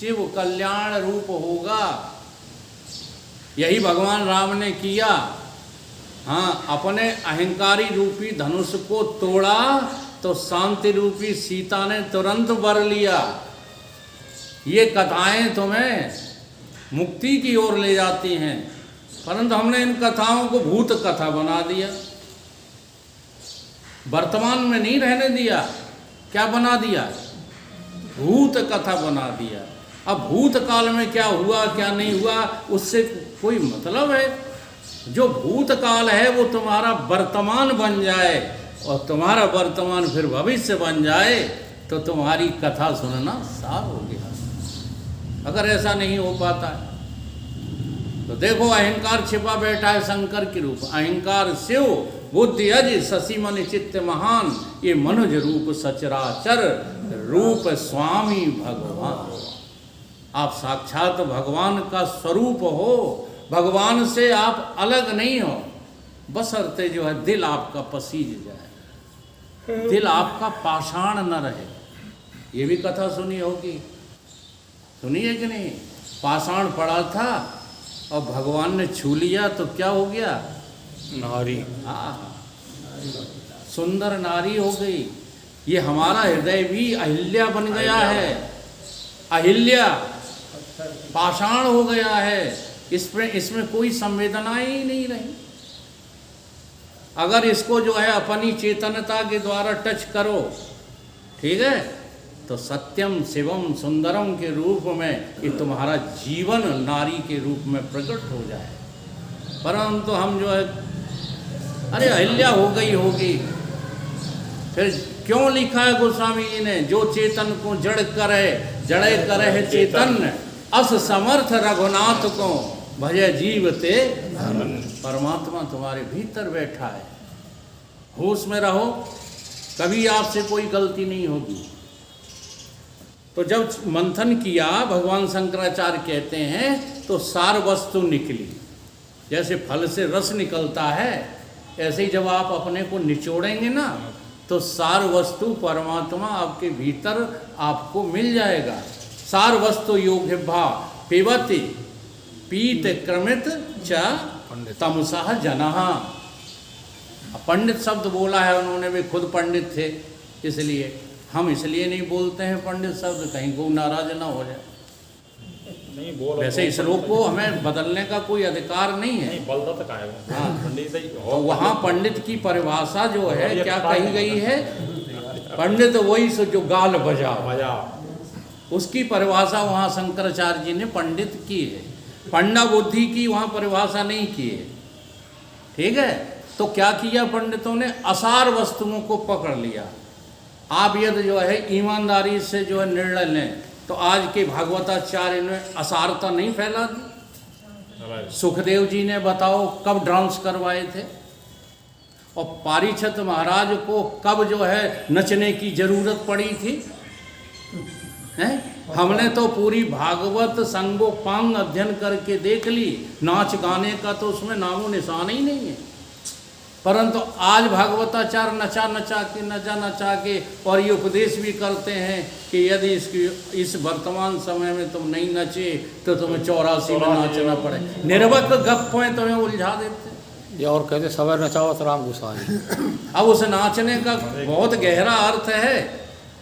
शिव कल्याण रूप होगा। यही भगवान राम ने किया। हाँ, अपने अहंकारी रूपी धनुष को तोड़ा तो शांति रूपी सीता ने तुरंत वर लिया। ये कथाएं तुम्हें मुक्ति की ओर ले जाती हैं, परंतु हमने इन कथाओं को भूत कथा बना दिया, वर्तमान में नहीं रहने दिया। क्या बना दिया? भूत कथा बना दिया। अब भूत काल में क्या हुआ क्या नहीं हुआ उससे कोई मतलब है? जो भूत काल है वो तुम्हारा वर्तमान बन जाए और तुम्हारा वर्तमान फिर भविष्य बन जाए तो तुम्हारी कथा सुनना साफ हो गया। अगर ऐसा नहीं हो पाता है तो देखो, अहंकार छिपा बैठा है शंकर के रूप। अहंकार शिव, बुद्धि अज, शशि मन चित्त महान, ये मनुज रूप सचराचर, रूप स्वामी भगवान। आप साक्षात भगवान का स्वरूप हो, भगवान से आप अलग नहीं हो, बशर्ते जो है दिल आपका पसीज जाए, दिल आपका पाषाण न रहे। ये भी कथा सुनी होगी, सुनी है कि नहीं? पाषाण पड़ा था और भगवान ने छू लिया तो क्या हो गया? नारी। सुंदर नारी हो गई। ये हमारा हृदय भी अहिल्या बन गया है। अहिल्या पाषाण हो गया है, इसमें कोई संवेदना ही नहीं रही। अगर इसको जो है अपनी चेतनता के द्वारा टच करो, ठीक है, तो सत्यम शिवम सुंदरम के रूप में ये तुम्हारा जीवन नारी के रूप में प्रकट हो जाए। परंतु हम जो है अरे अहिल्या हो गई होगी। फिर क्यों लिखा है गोस्वामी जी ने? जो चेतन को जड़ करे, जड़े करे है चेतन, अस समर्थ रघुनाथ को भजे जीवते। परमात्मा तुम्हारे भीतर बैठा है, होश में रहो, कभी आपसे कोई गलती नहीं होगी। तो जब मंथन किया, भगवान शंकराचार्य कहते हैं, तो सार वस्तु निकली। जैसे फल से रस निकलता है, ऐसे ही जब आप अपने को निचोड़ेंगे ना, तो सार वस्तु परमात्मा आपके भीतर आपको मिल जाएगा। सार वस्तु योग्य भाव पिबति पीत क्रमित च तमसः जनः। पंडित शब्द बोला है उन्होंने, भी खुद पंडित थे, इसलिए हम इसलिए नहीं बोलते हैं पंडित शब्द, कहीं को नाराज ना हो जाए। नहीं बोल, वैसे इस श्लोक को हमें बदलने का कोई अधिकार नहीं है। हाँ, तो वहाँ पंडित की परिभाषा जो है क्या कही गई है? पंडित वही सो जो गाल बजा, उसकी परिभाषा वहाँ शंकराचार्य जी ने पंडित की है। पंडा बुद्धि की वहाँ परिभाषा नहीं की है, ठीक है। तो क्या किया पंडितों ने? असार वस्तुओं को पकड़ लिया। आप यदि जो है ईमानदारी से जो है निर्णय लें, तो आज के भागवताचार्य ने असारता नहीं फैला दी। सुखदेव जी ने बताओ कब डांस करवाए थे, और पारीक्षत महाराज को कब जो है नचने की जरूरत पड़ी थी? हैं? हमने तो पूरी भागवत संगोपांग अध्ययन करके देख ली, नाच गाने का तो उसमें नामो निशान ही नहीं है। परंतु आज भागवताचार्य नचा के और ये उपदेश भी करते हैं कि यदि इस वर्तमान समय में तुम नहीं नचे तो तुम्हें 84 में नाचना पड़े। निर्वक गप्पें तुम्हें उलझा देते। ये और कहते सवेर नचाओ तो राम गोसाई। अब उस नाचने का बहुत गहरा अर्थ है।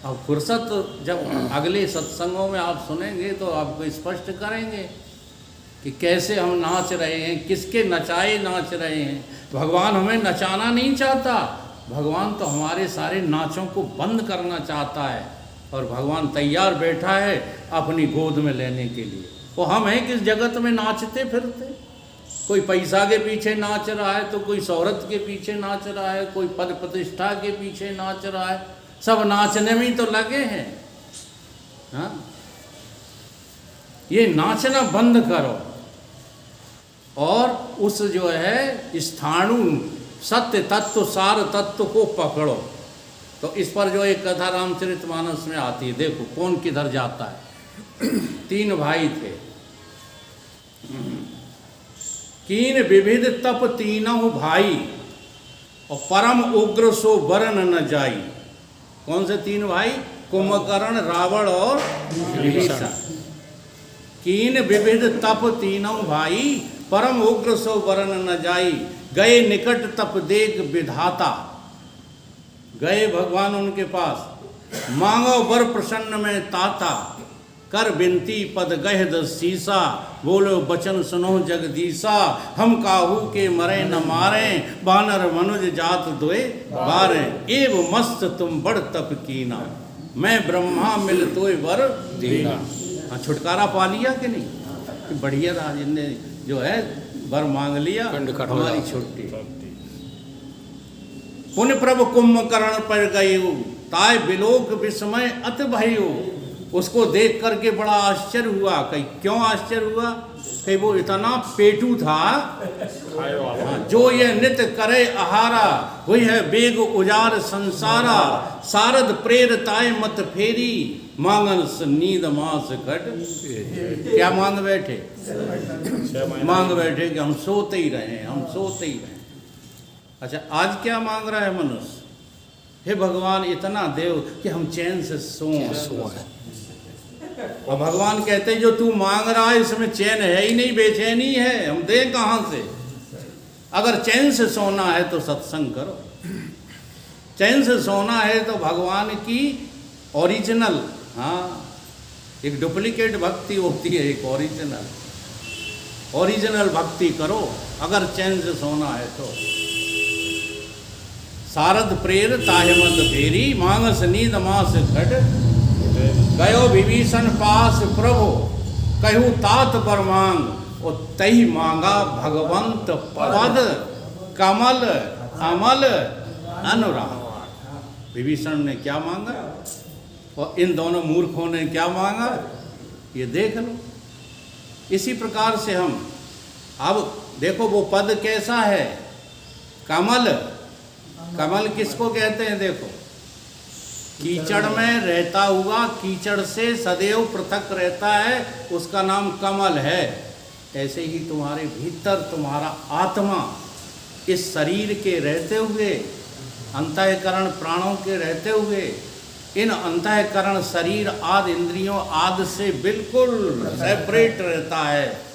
अब फुर्सत जब अगले सत्संगों में आप सुनेंगे तो आपको स्पष्ट करेंगे कि कैसे हम नाच रहे हैं, किसके नचाए नाच रहे हैं। भगवान हमें नचाना नहीं चाहता, भगवान तो हमारे सारे नाचों को बंद करना चाहता है। और भगवान तैयार बैठा है अपनी गोद में लेने के लिए। वो हम हैं किस जगत में नाचते फिरते। कोई पैसा के पीछे नाच रहा है, तो कोई शोहरत के पीछे नाच रहा है, कोई पद प्रतिष्ठा के पीछे नाच रहा है। सब नाचने में ही तो लगे हैं। हाँ, ये नाचना बंद करो और उस जो है स्थाणु सत्य तत्व सार तत्व को पकड़ो। तो इस पर जो एक कथा रामचरितमानस में आती है, देखो कौन किधर जाता है। 3 भाई थे, कीन विविध तप तीनों भाई, और परम उग्र सो वरण न जाई। कौन से 3 भाई? कुंभकर्ण, रावण और विभीषण। कीन विविध तप तीनों भाई, परम उग्र सो वरन न जाई। गए निकट तप देख विधाता, गए भगवान उनके पास, मांगो वर प्रसन्न में ताता। कर बिनती पद गह दस सीसा, बोलो बचन सुनो जगदीसा। हम काहू के मरे न मारे, बानर मनुज जात दोए बारे। एव मस्त तुम बड़ तप कीना, मैं ब्रह्मा मिल तोय वर देना। हाँ, छुटकारा पा लिया कि नहीं? कि बढ़िया राज ने जो है वर मांग लिया, हमारी छुट्टी। पुण्य प्रभु कुंभकर्ण पर गयो, ताय बिलोक विस्मय अत भयो। उसको देख करके बड़ा आश्चर्य हुआ। कहीं क्यों आश्चर्य हुआ? कहीं वो इतना पेटू था। हाँ, जो ये नित्य करे आहारा, वही है बेग उजार संसारा। सारद प्रेरताय मत फेरी, मांगन नींद मास कट। क्या मांग बैठे? मांग बैठे कि हम सोते ही रहे, हम सोते ही रहे। अच्छा, आज क्या मांग रहा है मनुष्य? हे भगवान इतना देव कि हम चैन से सोएं। और भगवान कहते हैं जो तू मांग रहा है इसमें चैन है ही नहीं, बेचैनी है। हम दें कहाँ से? अगर चैन से सोना है तो सत्संग करो, चैन से सोना है तो भगवान की ओरिजिनल, हाँ, एक डुप्लीकेट भक्ति होती है, एक ओरिजिनल भक्ति करो अगर चैन से सोना है तो। सारद प्रेर ताहे मत फेरी, मांगस नींद मास घट। गयो विभीषण पास प्रभु, कहू तात पर मांग। और तही मांगा भगवंत पद, कमल अमल अनुराग। विभीषण ने क्या मांगा और इन दोनों मूर्खों ने क्या मांगा, ये देख लो। इसी प्रकार से हम अब देखो वो पद कैसा है, कमल। कमल किसको कहते हैं? देखो, कीचड़ में रहता हुआ, कीचड़ से सदैव पृथक रहता है, उसका नाम कमल है। ऐसे ही तुम्हारे भीतर तुम्हारा आत्मा इस शरीर के रहते हुए, अंतःकरण प्राणों के रहते हुए, इन अंतःकरण शरीर आदि इंद्रियों आदि से बिल्कुल सेपरेट रहता है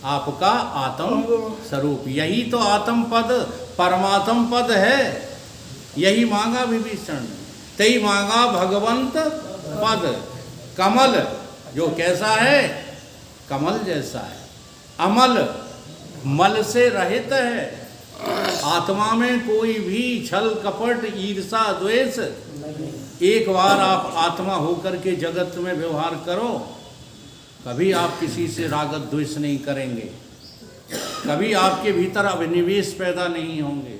आपका आत्म स्वरूप। यही तो आत्म पद, परमात्म पद है। यही मांगा विभीषण ने, तई मांगा भगवंत पद। कमल जो कैसा है? कमल जैसा है। अमल, मल से रहित है। आत्मा में कोई भी छल कपट ईर्षा द्वेष। एक बार आप आत्मा होकर के जगत में व्यवहार करो, कभी आप किसी से राग द्वेष नहीं करेंगे, कभी आपके भीतर अभिनिवेश पैदा नहीं होंगे।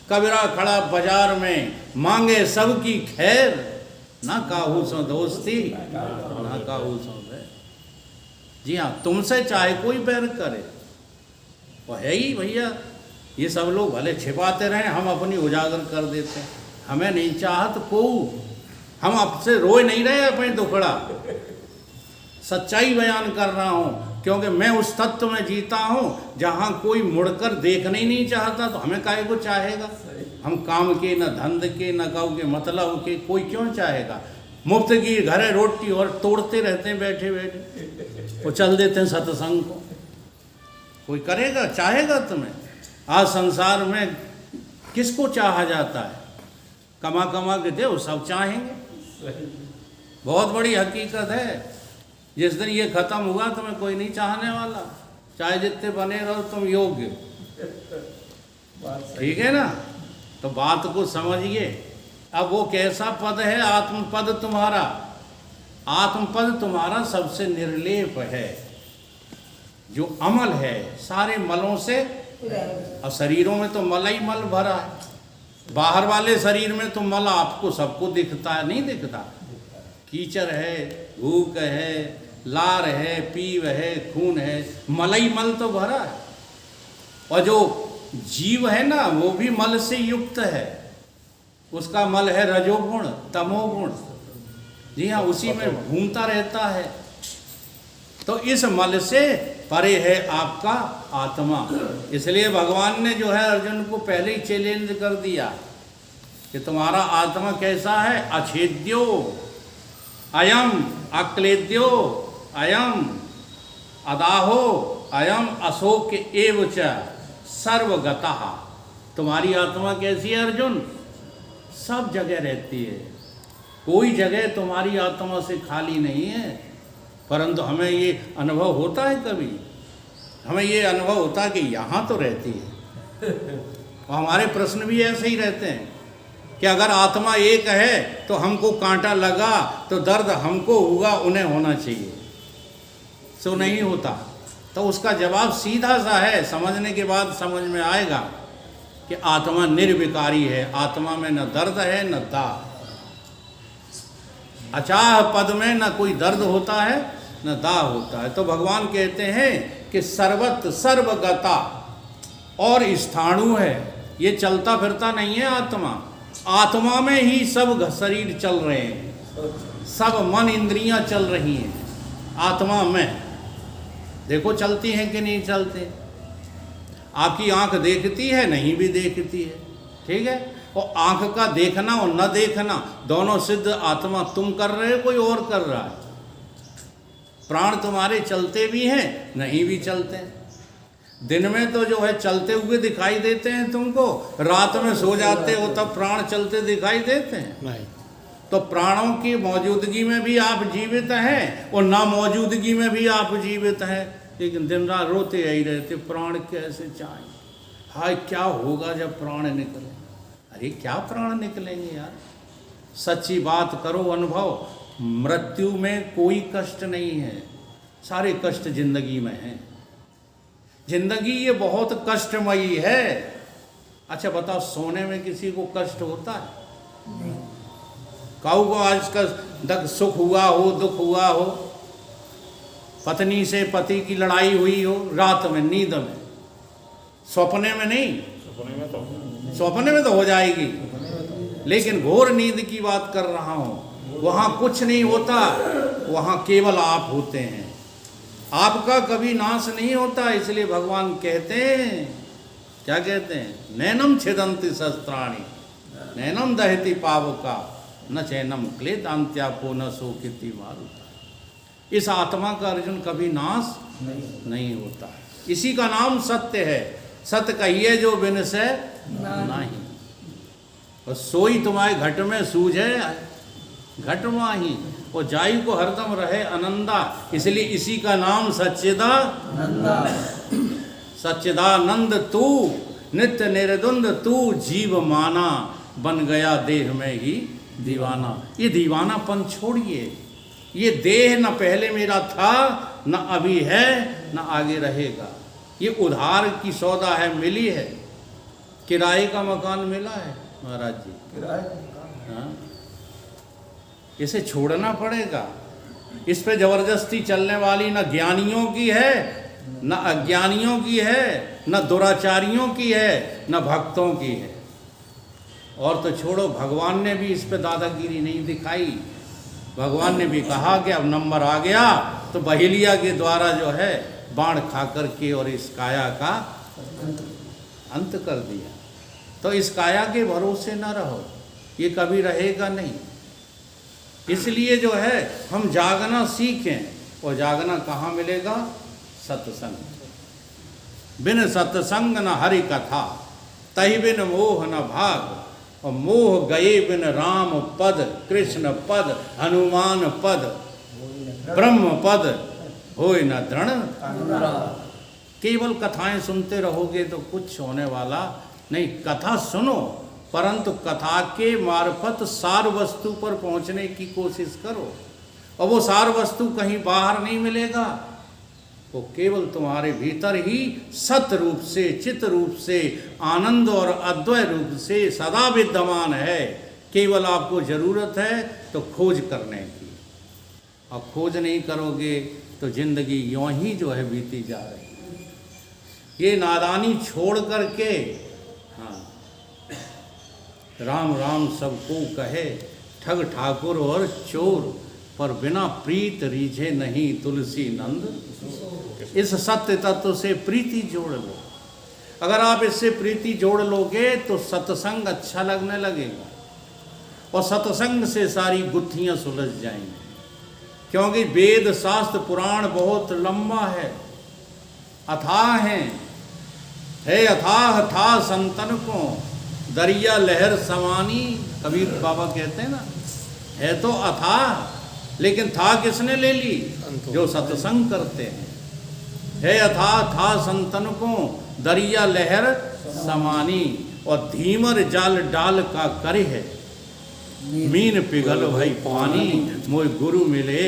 कबीरा खड़ा बाजार में मांगे सबकी खैर, ना काहू सो दोस्ती ना काहू सो बैर। जी हाँ, तुमसे चाहे कोई बैर करे, वो है ही भैया। ये सब लोग भले छिपाते रहें, हम अपनी उजागर कर देते हैं। हमें नहीं चाहत को, हम आपसे रोए नहीं रहे अपने दुखड़ा, सच्चाई बयान कर रहा हूँ, क्योंकि मैं उस तत्व में जीता हूँ जहाँ कोई मुड़कर देखना ही नहीं चाहता, तो हमें काहे को चाहेगा? हम काम के, न धंध के, न गाँव के मतलब के, कोई क्यों चाहेगा? मुफ्त की घरे रोटी और तोड़ते रहते हैं बैठे बैठे, वो चल देते हैं सत्संग को। कोई करेगा, चाहेगा तुम्हें? आज संसार में किसको चाहा जाता है? कमा कमा के दो, सब चाहेंगे। बहुत बड़ी हकीकत है। जिस दिन ये खत्म हुआ तुम्हें कोई नहीं चाहने वाला, चाहे जितने बने रहो तुम योग्य। ठीक है ना? तो बात को समझिए। अब वो कैसा पद है? आत्मपद तुम्हारा। आत्मपद तुम्हारा सबसे निर्लेप है, जो अमल है सारे मलों से। और शरीरों में तो मल ही मल भरा है। बाहर वाले शरीर में तो मल आपको सबको दिखता है, नहीं दिखता? कीचड़ है, भूख है, लार है, पीव है, खून है, मलई मल तो भरा है। और जो जीव है ना, वो भी मल से युक्त है। उसका मल है रजोगुण, तमोगुण। जी हाँ, उसी में घूमता रहता है। तो इस मल से परे है आपका आत्मा। इसलिए भगवान ने जो है अर्जुन को पहले ही चैलेंज कर दिया कि तुम्हारा आत्मा कैसा है? अछेद्यो अयम, अक्लेद्यो अयम, अदाहो अयम अशोक एव च सर्वगतः। तुम्हारी आत्मा कैसी है अर्जुन? सब जगह रहती है, कोई जगह तुम्हारी आत्मा से खाली नहीं है। परंतु हमें ये अनुभव होता है, कभी हमें ये अनुभव होता है कि यहाँ तो रहती है। और हमारे प्रश्न भी ऐसे ही रहते हैं कि अगर आत्मा एक है तो हमको कांटा लगा तो दर्द हमको होगा, उन्हें होना चाहिए, सो नहीं होता। तो उसका जवाब सीधा सा है, समझने के बाद समझ में आएगा कि आत्मा निर्विकारी है, आत्मा में न दर्द है न दाह। अचाह पद में न कोई दर्द होता है न दाह होता है। तो भगवान कहते हैं कि सर्वत्र सर्वगता और स्थाणु है, ये चलता फिरता नहीं है आत्मा। आत्मा में ही सब शरीर चल रहे हैं, सब मन इंद्रियां चल रही हैं आत्मा में। देखो चलती हैं कि नहीं चलते। आपकी आंख देखती है, नहीं भी देखती है, ठीक है। और आंख का देखना और न देखना दोनों सिद्ध आत्मा तुम कर रहे हो, कोई और कर रहा है। प्राण तुम्हारे चलते भी हैं, नहीं भी चलते हैं। दिन में तो जो है चलते हुए दिखाई देते हैं तुमको, रात में सो जाते हो तब प्राण चलते दिखाई देते हैं। नहीं। तो प्राणों की मौजूदगी में भी आप जीवित हैं और ना मौजूदगी में भी आप जीवित हैं, लेकिन दिन रात रोते यही रहते, प्राण कैसे जाएं, हाय क्या होगा जब प्राण निकले। अरे क्या प्राण निकलेंगे यार, सच्ची बात करो अनुभव। मृत्यु में कोई कष्ट नहीं है, सारे कष्ट जिंदगी में हैं। जिंदगी ये बहुत कष्टमयी है। अच्छा बताओ, सोने में किसी को कष्ट होता है? काऊ को आज का सुख हुआ हो, दुख हुआ हो, पत्नी से पति की लड़ाई हुई हो रात में नींद में, सपने में नहीं, सपने में तो हो जाएगी, लेकिन घोर नींद की बात कर रहा हूं। वहां कुछ नहीं होता, वहां केवल आप होते हैं, आपका कभी नाश नहीं होता। इसलिए भगवान कहते हैं, क्या कहते हैं, नैनम छिदन्ति शस्त्राणि नैनम दहति पावका न चैनम क्लेदान्त्यापो न शोकिति मारुता। इस आत्मा का अर्जुन कभी नाश नहीं होता। इसी का नाम सत्य है। सत्य कहिए जो बिन से नहीं, और सोई तुम्हारे घट में सूझे घट माही, और जाई को हरदम रहे आनंदा। इसलिए इसी का नाम सच्चिदानंद तू नित्य निर्द्वंद तू जीव माना, बन गया देह में ही दीवाना। ये दीवानापन छोड़िए। ये देह न पहले मेरा था, न अभी है, न आगे रहेगा। ये उधार की सौदा है, मिली है। किराए का मकान मिला है महाराज जी, किराए का मकान, हाँ? इसे छोड़ना पड़ेगा। इस पे जबरदस्ती चलने वाली न ज्ञानियों की है, न अज्ञानियों की है, न दुराचारियों की है, न भक्तों की है। और तो छोड़ो, भगवान ने भी इस पे दादागिरी नहीं दिखाई। भगवान ने भी कहा कि अब नंबर आ गया तो बहेलिया के द्वारा जो है बाण खा करके और इस काया का अंत कर दिया। तो इस काया के भरोसे न रहो, ये कभी रहेगा नहीं। इसलिए जो है हम जागना सीखें, और जागना कहाँ मिलेगा? सत्संग। बिन सत्संग न हरि कथा, तहि बिन मोह न भाग, और मोह गए बिन राम पद, कृष्ण पद, हनुमान पद, ब्रह्म पद होय न दृढ़। केवल कथाएं सुनते रहोगे तो कुछ होने वाला नहीं। कथा सुनो, परंतु कथा के मार्फत सार वस्तु पर पहुंचने की कोशिश करो। और वो सार वस्तु कहीं बाहर नहीं मिलेगा, वो केवल तुम्हारे भीतर ही सत रूप से, चित रूप से, आनंद और अद्वय रूप से सदा विद्यमान है। केवल आपको जरूरत है तो खोज करने की। और खोज नहीं करोगे तो जिंदगी यूं ही जो है बीती जा रही है। ये नादानी छोड़ करके, हाँ, राम राम सबको कहे, ठग ठाकुर और चोर, पर बिना प्रीत रीझे नहीं तुलसी नंद। इस सत्य तत्व से प्रीति जोड़ लो। अगर आप इससे प्रीति जोड़ लोगे तो सत्संग अच्छा लगने लगेगा, और सत्संग से सारी गुत्थियां सुलझ जाएंगी। क्योंकि वेद शास्त्र पुराण बहुत लंबा है, अथाह है अथाह था संतन को दरिया लहर समानी। कबीर बाबा कहते हैं ना, है तो अथाह, लेकिन था किसने ले ली? जो सत्संग करते हैं। है अथाह था संतन को दरिया लहर समानी, और धीमर जाल डाल का करे है मीन पिघल भई पानी, मोय गुरु मिले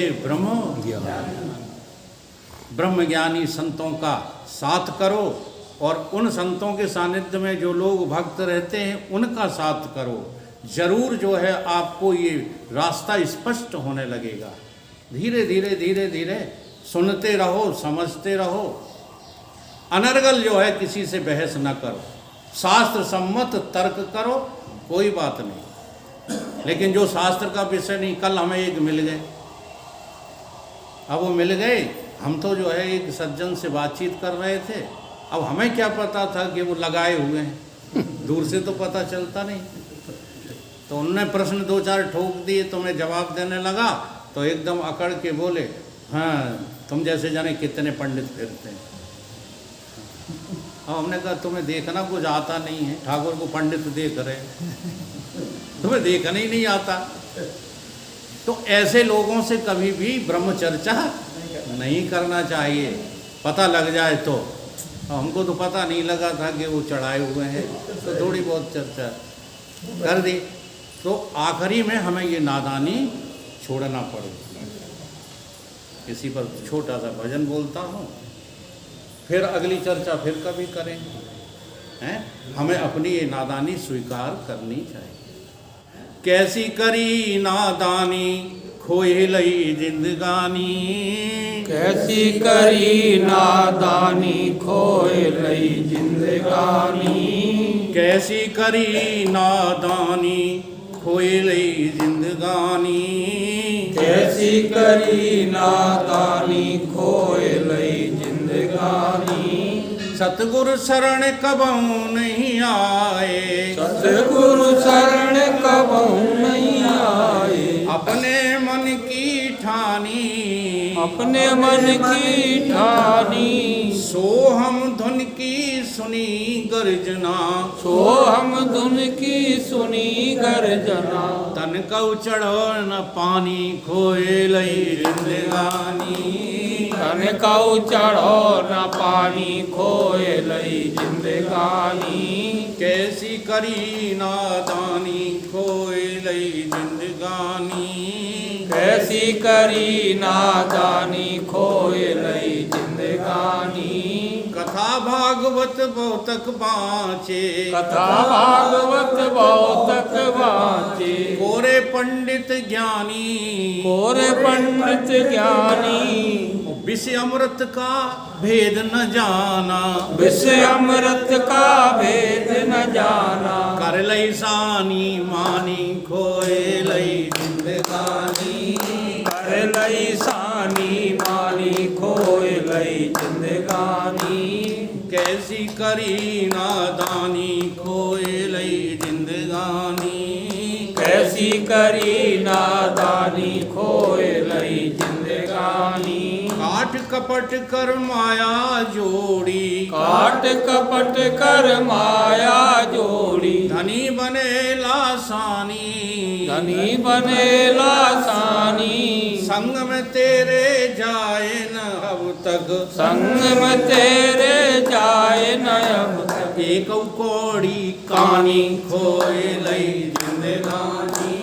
ब्रह्म ज्ञानी संतों का साथ करो, और उन संतों के सानिध्य में जो लोग भक्त रहते हैं उनका साथ करो। जरूर जो है आपको ये रास्ता स्पष्ट होने लगेगा। धीरे धीरे धीरे धीरे सुनते रहो, समझते रहो। अनर्गल जो है किसी से बहस न करो, शास्त्र सम्मत तर्क करो, कोई बात नहीं। लेकिन जो शास्त्र का विषय नहीं, कल हमें एक मिल गए, अब वो मिल गए, हम तो जो है एक सज्जन से बातचीत कर रहे थे, अब हमें क्या पता था कि वो लगाए हुए हैं, दूर से तो पता चलता नहीं। तो उन्होंने प्रश्न दो चार ठोक दिए, तो मैं जवाब देने लगा तो एकदम अकड़ के बोले, हाँ तुम जैसे जाने कितने पंडित फिरते हैं। अब हमने कहा तुम्हें देखना कुछ आता नहीं है, ठाकुर को पंडित देख रहे, तुम्हें देखना ही नहीं आता। तो ऐसे लोगों से कभी भी ब्रह्म चर्चा नहीं करना चाहिए, पता लग जाए तो। हमको तो पता नहीं लगा था कि वो चढ़ाए हुए हैं, तो थोड़ी बहुत चर्चा कर दी। तो आखिरी में हमें ये नादानी छोड़ना पड़ेगा। किसी पर छोटा सा भजन बोलता हूँ, फिर अगली चर्चा फिर कभी करेंगे, हैं? हमें अपनी ये नादानी स्वीकार करनी चाहिए। कैसी करी नादानी खोए लई जिंदगानी, कैसी करी नादानी खोए लई जिंदगानी, कैसी करी नादानी खोए लई जिंदगानी, कैसी करी नादानी खोए लई जिंदगानी। सतगुरु शरण कबहू नहीं आए, सतगुरु शरण कबहू नहीं आए, अपने मन की ठानी, अपने मन की ठानी, सो हम धुन की सुनी गर्जना, सो हम धुन की सुनी गर्जना। तन कऊ चढ़ो न पानी खोए लई जिंदगानी, तन कऊ चढ़ो न पानी खोए लई जिंदगानी। कैसी करी नादानी खोए लई जिंदगानी, कैसी करी नादानी खोए लई जिंदगानी। कथा भागवत बहुतक बाँचे, कथा भागवत बहुतक बाँचे, कोरे पंडित ज्ञानी, कोरे पंडित ज्ञानी, विषय अमृत का भेद न जाना, विषय अमृत का भेद न जाना। कर लई सानी मानी खोए लई जिंदगानी, कर लई सानी मानी खोए लई जिंदगानी। कैसी करी नादानी खोए लई जिंदगानी, कैसी करी नादानी खोए लई जिंदगानी। काट कपट कर माया जोड़ी, काट कपट कर माया जोड़ी, धनी बने लासानी, धनी बने लासानी। संग में तेरे जाए न अब तक, संग में तेरे जाए न अब तक। एक कौड़ी कानी खोए लई जिंदगानी,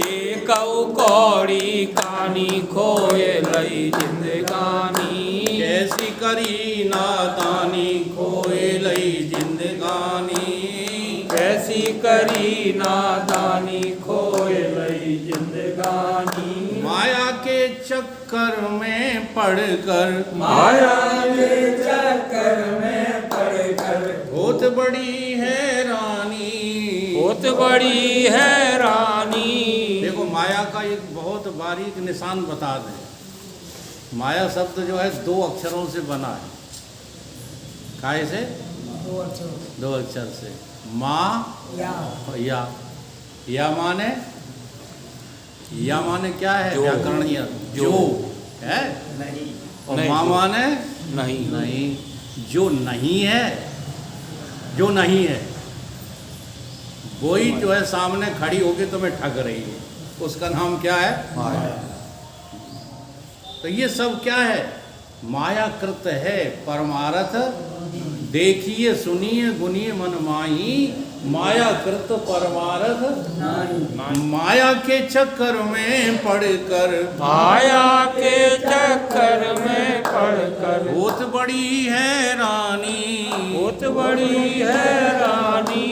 एक कौड़ी कानी खोए लई जिंदगानी। कैसी करी नादानी खोए लई जिंदगानी, कैसी करी नादानी खोए लई जिंदगानी। माया के चक्कर में पड़कर, माया के चक्कर में पड़कर, बहुत बड़ी हैरानी, बहुत बड़ी हैरानी। देखो माया का एक बहुत बारीक निशान बता दें। माया शब्द जो है दो अक्षरों से बना है। काहे से? दो अक्षर से। माँ या माने या माने क्या है जो। व्याकरणीय जो। जो है नहीं और नहीं। माँ माने नहीं नहीं, जो नहीं है, जो नहीं है वही जो है सामने खड़ी होके तुम्हें ठग रही है, उसका नाम क्या है? माया। तो ये सब क्या है? मायाकृत है परमारथ, देखिए सुनिए गुनिए मन माही, मायाकृत परमारथ माया के चक्कर में पड़कर, माया के चक्कर में पड़कर बहुत बड़ी है रानी, बहुत बड़ी है रानी,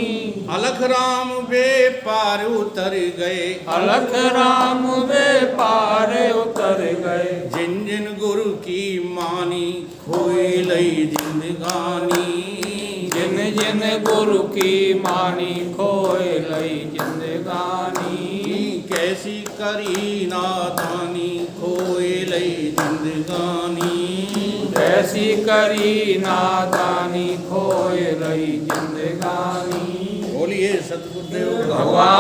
अलख राम वे पार उतर गए, अलख राम वे पार उतर गए, जिन जिन गुरु की मानी खोई लई जिंदगानी, जिन जिन गुरु की मानी खोए लई जिंदगानी, कैसी करी नादानी खोई लई जिंदगानी, कैसी करी नादानी खोए लई जिंदगानी। बोलिए सतगुरुदेव भगवान